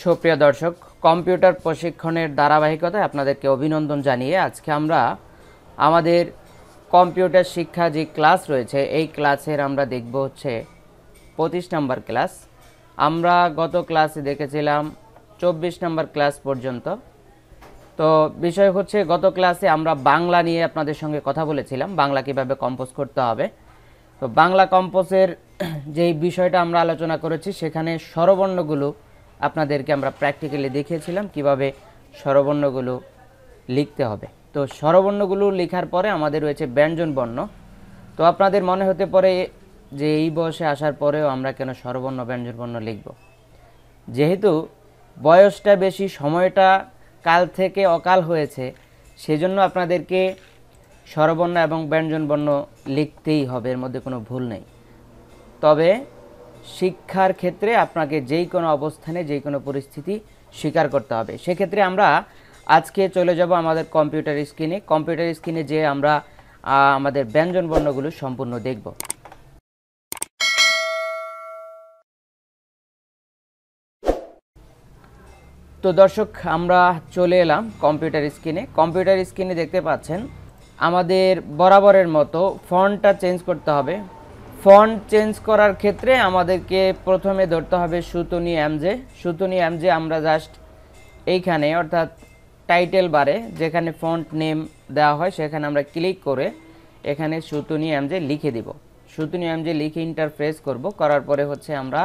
সুপ্রিয় দর্শক, কম্পিউটার প্রশিক্ষণের ধারাবাহিকতায় আপনাদেরকে অভিনন্দন জানিয়ে আজকে আমরা আমাদের কম্পিউটার শিক্ষা যে ক্লাস রয়েছে এই ক্লাসের আমরা দেখব হচ্ছে 25 নম্বর ক্লাস। আমরা গত ক্লাসে দেখেছিলাম 24 নম্বর ক্লাস পর্যন্ত। তো বিষয় হচ্ছে গত ক্লাসে আমরা বাংলা নিয়ে আপনাদের সঙ্গে কথা বলেছিলাম, বাংলা কিভাবে কম্পোজ করতে হবে। তো বাংলা কম্পোজের যেই বিষয়টা আমরা আলোচনা করেছি সেখানে স্বরবর্ণগুলো আপনাদেরকে আমরা প্র্যাকটিক্যালি দেখিয়েছিলাম কিভাবে স্বরবর্ণগুলো লিখতে হবে। তো স্বরবর্ণগুলো লেখার পরে আমাদের রয়েছে ব্যঞ্জন বর্ণ। তো আপনাদের মনে হতে পারে যে এই বয়সে আসার পরেও আমরা কেন স্বরবর্ণ ব্যঞ্জন বর্ণ লিখব। যেহেতু বয়সটা বেশি, সময়টা কাল থেকে অকাল হয়েছে, সেজন্য আপনাদেরকে স্বরবর্ণ এবং ব্যঞ্জন বর্ণ লিখতেই হবে, এর মধ্যে কোনো ভুল নেই। তবে শিক্ষার ক্ষেত্রে আপনাকে যেই কোনো অবস্থানে যেই কোনো পরিস্থিতি স্বীকার করতে হবে। সেক্ষেত্রে আমরা আজকে চলে যাব আমাদের কম্পিউটার স্ক্রিনে যে আমরা আমাদের ব্যঞ্জন বর্ণগুলো সম্পূর্ণ দেখব। তো দর্শক, আমরা চলে এলাম কম্পিউটার স্ক্রিনে দেখতে পাচ্ছেন আমাদের বরাবরের মতো ফন্টটা চেঞ্জ করতে হবে। ফন্ট চেঞ্জ করার ক্ষেত্রে আমাদেরকে প্রথমে ধরতে হবে সুতনি এমজে। আমরা জাস্ট এইখানে অর্থাৎ টাইটেল বারে যেখানে ফন্ট নেম দেওয়া হয় সেখানে আমরা ক্লিক করে এখানে সুতনি এমজে লিখে দিব। সুতনি এমজে লিখে ইন্টার প্রেস করব। করার পরে হচ্ছে আমরা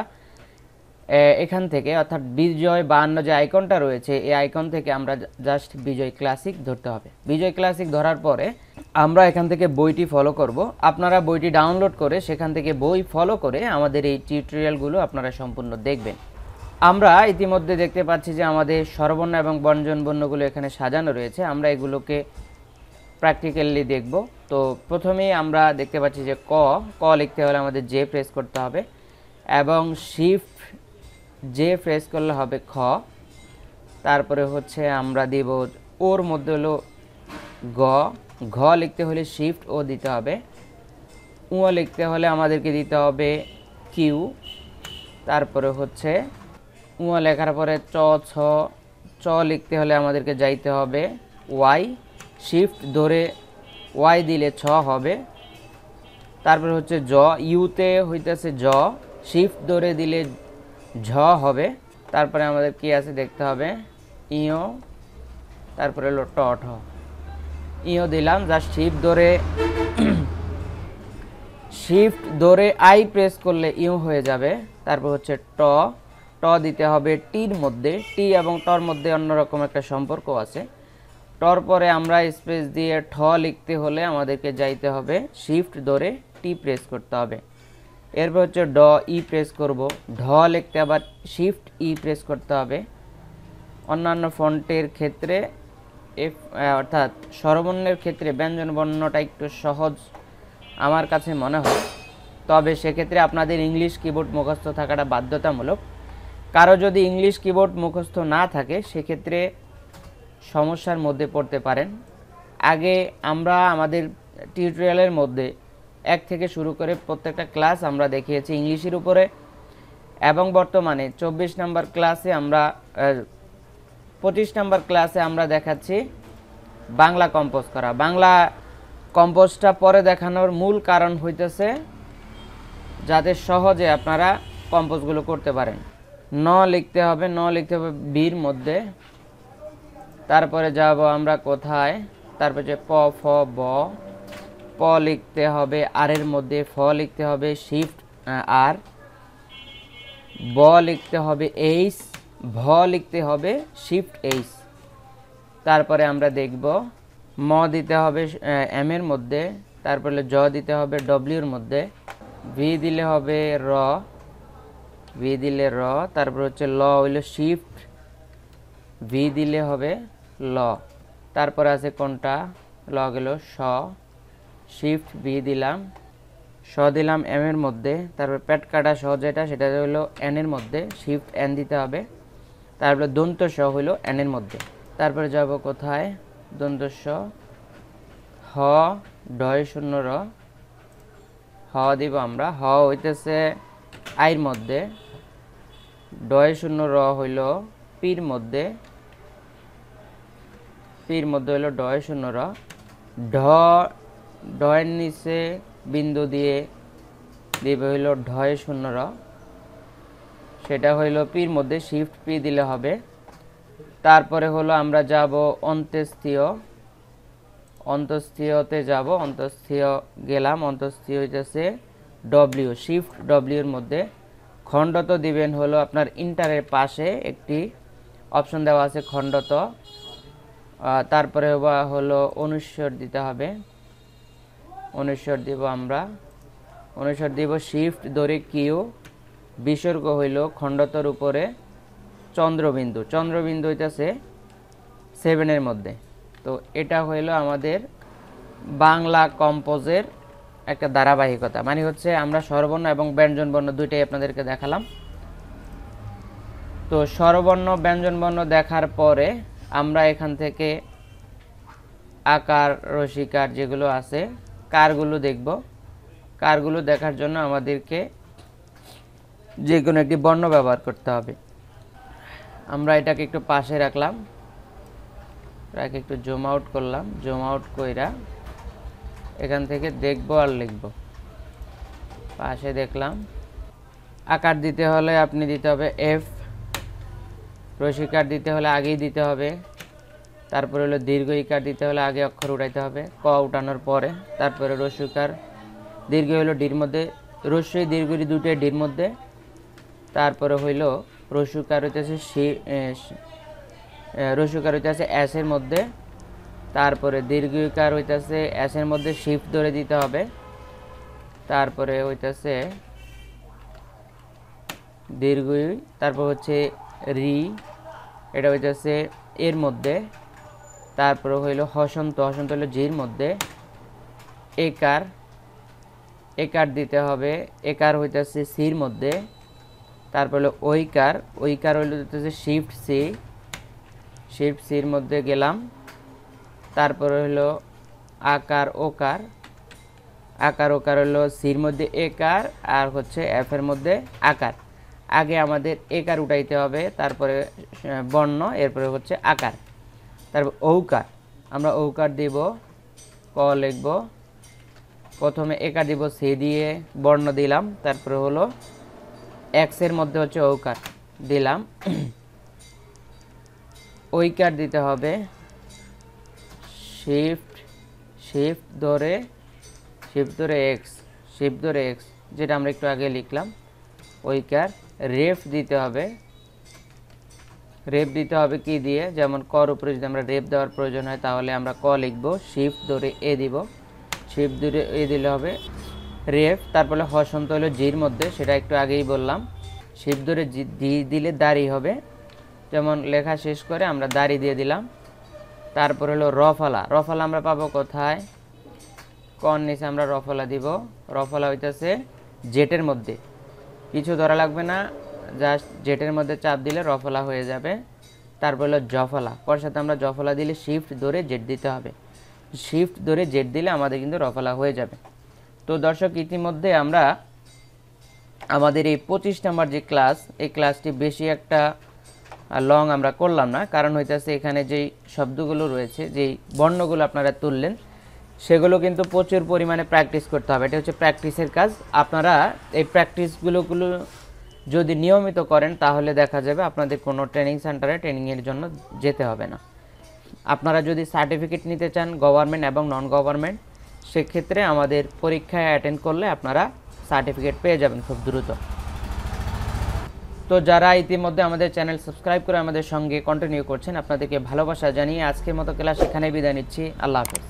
এখান থেকে অর্থাৎ বিজয় 52 যে আইকনটা রয়েছে এই আইকন থেকে আমরা জাস্ট বিজয় ক্লাসিক ধরতে হবে। বিজয় ক্লাসিক ধরার পরে আমরা এখান থেকে বইটি ফলো করব। আপনারা বইটি ডাউনলোড করে সেখান থেকে বই ফলো করে আমাদের এই টিউটোরিয়ালগুলো আপনারা সম্পূর্ণ দেখবেন। আমরা ইতিমধ্যে দেখতে পাচ্ছি যে আমাদের স্বরবর্ণ এবং ব্যঞ্জন বর্ণগুলো এখানে সাজানো রয়েছে। আমরা এগুলোকে প্র্যাকটিক্যালি দেখব। তো প্রথমেই আমরা দেখতে পাচ্ছি যে ক লিখতে হলে আমাদের জে প্রেস করতে হবে এবং শিফট জে প্রেস করলে হবে খ। তারপরে হচ্ছে আমরা দিব ওর মধ্যে হলো ঘ লিখতে হলে শিফট ও দিতে হবে। লিখতে হলে আমাদেরকে দিতে হবে কিউ। তারপরে হচ্ছে লেখার পরে চ লিখতে হলে আমাদেরকে যাইতে হবে ওয়াই। শিফট ধরে ওয়াই দিলে ছ হবে। তারপরে হচ্ছে ইউতে হইতেছে শিফট ধরে দিলে ঝ হবে। তারপরে আমাদের কি আছে দেখতে হবে ইও। তারপরে হলো ঠ ইও দিলাম। জাস্ট শিফট ধরে আই প্রেস করলে ইউ হয়ে যাবে। তারপর হচ্ছে ট দিতে হবে টির মধ্যে। টি এবং টর মধ্যে অন্যরকম একটা সম্পর্ক আছে। টর পরে আমরা স্পেস দিয়ে ঠ লিখতে হলে আমাদেরকে যাইতে হবে শিফট ধরে টি প্রেস করতে হবে। এরপর হচ্ছে ই প্রেস করব। ঢ লিখতে আবার শিফট ই প্রেস করতে হবে। অন্যান্য ফন্টের ক্ষেত্রে অর্থাৎ স্বরবর্ণের ক্ষেত্রে ব্যঞ্জন বর্ণটা একটু সহজ আমার কাছে মনে হয়। তবে সেক্ষেত্রে আপনাদের ইংলিশ কিবোর্ড মুখস্থ থাকাটা বাধ্যতামূলক। কারো যদি ইংলিশ কিবোর্ড মুখস্থ না থাকে সেক্ষেত্রে সমস্যার মধ্যে পড়তে পারেন। আগে আমরা আমাদের টিউটোরিয়ালের মধ্যে 1 থেকে শুরু করে প্রত্যেকটা ক্লাস আমরা দেখিয়েছি ইংলিশের উপরে, এবং বর্তমানে 24 নম্বর ক্লাসে আমরা 25 নম্বর ক্লাসে আমরা দেখাচ্ছি বাংলা কম্পোজ করা। বাংলা কম্পোজটা পরে দেখানোর মূল কারণ হইতেছে যাতে সহজে আপনারা কম্পোজগুলো করতে পারেন। লিখতে হবে বির মধ্যে। তারপরে যাব আমরা কোথায়, তারপরে যে ফ ব। প লিখতে হবে আর এর মধ্যে। ফ লিখতে হবে শিফট আর। ব লিখতে হবে এইচ। ভ লিখতে হবে শিফট এইচ। তারপরে আমরা দেখব দিতে হবে এম এর মধ্যে। তারপরে দিতে হবে ডব্লিউর মধ্যে। ভি দিলে হবে র। তারপর হচ্ছে হইল শিফট ভি দিলে হবে ল। তারপরে আছে কোনটা গেল শিফট ভি দিলাম, দিলাম এম এর মধ্যে। তারপর পেট কাটা সেটা হলো এন এর মধ্যে। শিফট এন দিতে হবে। তারপরে দন্ত হইল এন এর মধ্যে। তারপরে যাব কোথায়, দন্ত হ ডয় শূন্য র। দিব আমরা। হইতেছে আইর মধ্যে। ডয় শূন্য র হইল পির মধ্যে হলো ঢয় শূন্য র, ঢয়ের নিচে বিন্দু দিয়ে দিবে হইলো ঢয় শূন্য র, সেটা হইলো পির মধ্যে শিফট পি দিলে হবে। তারপরে হলো আমরা যাব অন্তঃস্থীয়তে যাব, অন্তঃস্থীয় গেলাম, অন্তঃস্থীয় হইতেছে ডব্লিউ, শিফট ডব্লিউর মধ্যে খণ্ডত দিবেন হলো আপনার ইন্টারের পাশে একটি অপশন দেওয়া আছে খণ্ডত, তারপরে হলো অনুস্বর দিতে হবে, অনুস্বর দিব আমরা, অনুস্বর দিব শিফট ধরে কিউ, বিসর্গ হইল খণ্ডতর উপরে চন্দ্রবিন্দু, চন্দ্রবিন্দু হইতেছে 7 মধ্যে। তো এটা হইল আমাদের বাংলা কম্পোজের একটা ধারাবাহিকতা, মানে হচ্ছে আমরা স্বরবর্ণ এবং ব্যঞ্জনবর্ণ দুইটাই আপনাদেরকে দেখালাম। তো স্বরবর্ণ ব্যঞ্জনবর্ণ দেখার পরে আমরা এখান থেকে আকার রসিকার যেগুলো আছে কারগুলো দেখব। কারগুলো দেখার জন্য আমাদেরকে যে কোনো একটি বর্ণ ব্যবহার করতে হবে। আমরা এটাকে একটু পাশে রাখলাম, এটাকে একটু জুম আউট করলাম, জুম আউট কইরা এখান থেকে দেখব আর লিখব। পাশে দেখলাম। আকার দিতে হলে আপনি দিতে হবে এফ, রসিকার দিতে হলে আগেই দিতে হবে, তারপরে হলো দীর্ঘ ইকার দিতে হলে আগে অক্ষর উঠাইতে হবে, ক উঠানোর পরে, তারপরে রসিকার দীর্ঘ হইল ডির মধ্যে, রস্যই দীর্ঘটি দুটোই ডির মধ্যে, তারপরে হইল রসিকার হইতেছে রসিকার হইতেছে এস এর মধ্যে, তারপরে দীর্ঘ ইকার হইতেছে এস এর মধ্যে শিফট ধরে দিতে হবে, তারপরে হইতেছে দীর্ঘ, তারপর হচ্ছে রি, এটা হইতেছে এর মধ্যে, তারপরে হইল হসন্ত, হসন্ত হইল জির মধ্যে, একার, একার দিতে হবে, একার হইতেছে সির মধ্যে, তারপর হলো ওইকার, ওইকার হইল হইতেছে শিফট সি, শিফট সির মধ্যে গেলাম, তারপরে হলো আকার ওকার, আকার ওকার হলো সির মধ্যে একার আর হচ্ছে এফ এর মধ্যে আকার। আগে আমাদের একার উঠাইতে হবে, তারপরে বর্ণ, এরপরে হচ্ছে আকার, তারপর ঔকার, আমরা ঔকার দিব, ক লিখব, প্রথমে একার দিব সি দিয়ে বর্ণ দিলাম, তারপরে হলো এক্স এর মধ্যে হচ্ছে ঔকার দিলাম, ঐকার দিতে হবে শিফট, শিফট ধরে এক্স, শিফট ধরে এক্স, যেটা আমরা একটু আগে লিখলাম ঐকার। রেফ দিতে হবে, রেফ দিতে হবে কি দিয়ে, যেমন কর উপরে যদি আমরা রেফ দেওয়ার প্রয়োজন হয় তাহলে আমরা ক লিখব, শিফট ধরে এ দিব, শিফট ধরে এ দিলে হবে রেফ। তারপরে হসন্ত হলো জির মধ্যে, সেটা একটু আগেই বললাম, শিফট ধরে জি দিলে দাড়ি হবে, যেমন লেখা শেষ করে আমরা দাড়ি দিয়ে দিলাম। তারপর হলো রফলা, রফলা আমরা পাবো কোথায়, কন নিচে আমরা রফলা দিব, রফলা হইতেছে জেটের মধ্যে, কিছু ধরা লাগবে না, জাস্ট জেটের মধ্যে চাপ দিলে রফলা হয়ে যাবে। তারপর হলো জফলা, পর সাথে আমরা জফলা দিলে শিফট ধরে জেট দিতে হবে, শিফট ধরে জেট দিলে আমাদের কিন্তু রফলা হয়ে যাবে। তো দর্শক, ইতিমধ্যে আমরা আমাদের এই 25 নম্বর যে ক্লাস, এই ক্লাসটি বেশি একটা লং আমরা করলাম না, কারণ হইতেছে এখানে যেই শব্দগুলো রয়েছে, যেই বর্ণগুলো আপনারা তুললেন, সেগুলো কিন্তু প্রচুর পরিমাণে প্র্যাকটিস করতে হবে। এটা হচ্ছে প্র্যাকটিসের কাজ। আপনারা এই প্র্যাকটিসগুলো যদি নিয়মিত করেন তাহলে দেখা যাবে আপনাদের কোনো ট্রেনিং সেন্টারে ট্রেনিংয়ের জন্য যেতে হবে না। আপনারা যদি সার্টিফিকেট নিতে চান গভর্নমেন্ট এবং নন গভর্নমেন্ট, সেক্ষেত্রে আমাদের পরীক্ষায় অ্যাটেন্ড করলে আপনারা সার্টিফিকেট পেয়ে যাবেন খুব দ্রুত। তো যারা ইতিমধ্যে আমাদের চ্যানেল সাবস্ক্রাইব করে আমাদের সঙ্গে কন্টিনিউ করছেন, আপনাদেরকে ভালোবাসা জানিয়ে আজকের মতো ক্লাস এখানেই বিদায় নিচ্ছি। আল্লাহ হাফেজ।